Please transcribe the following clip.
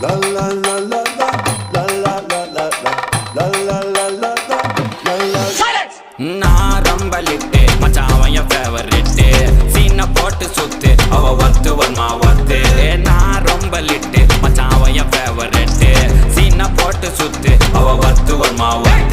La la la la la la la la la la la la la la la. Silence. நான் ரொம்ப lid மச்சான் அவன் என் ஃபேவரிட்டு சீனை போட்டு சுத்து அவ ஒத்து வருமா ஒத்து நான் ரொம்ப லிட்டு மச்சான் அவன் என் ஃபேவரிட்டு சீனை போட்டு சுத்து அவ ஒத்து வருமா ஒத்து